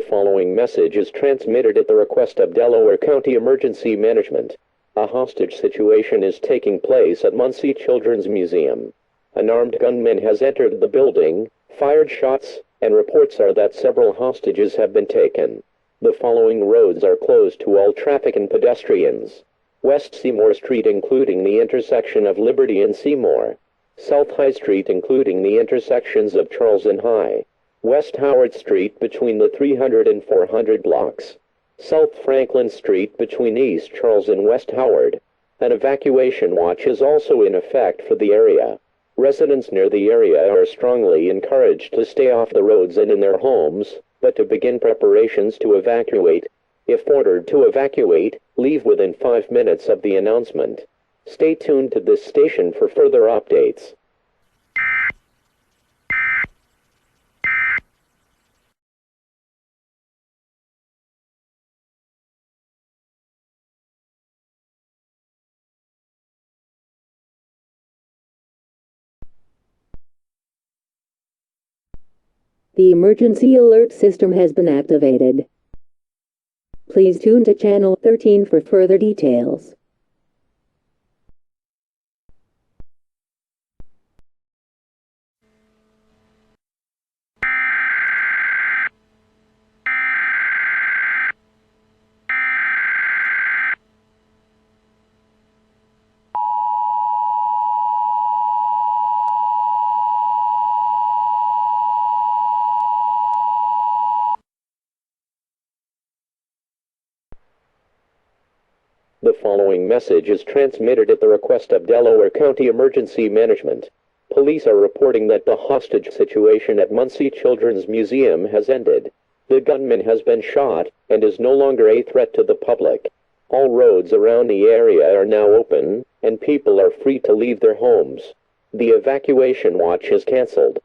following message is transmitted at the request of Delaware County Emergency Management. A hostage situation is taking place at Muncie Children's Museum. An armed gunman has entered the building, fired shots, and reports are that several hostages have been taken. The following roads are closed to all traffic and pedestrians. West Seymour Street including the intersection of Liberty and Seymour. South High Street including the intersections of Charles and High. West Howard Street between the 300 and 400 blocks. South Franklin Street between East Charles and West Howard. An evacuation watch is also in effect for the area. Residents near the area are strongly encouraged to stay off the roads and in their homes, but to begin preparations to evacuate. If ordered to evacuate, leave within 5 minutes of the announcement. Stay tuned to this station for further updates. The emergency alert system has been activated. Please tune to channel 13 for further details. The following message is transmitted at the request of Delaware County Emergency Management. Police are reporting that the hostage situation at Muncie Children's Museum has ended. The gunman has been shot and is no longer a threat to the public. All roads around the area are now open, and people are free to leave their homes. The evacuation watch is canceled.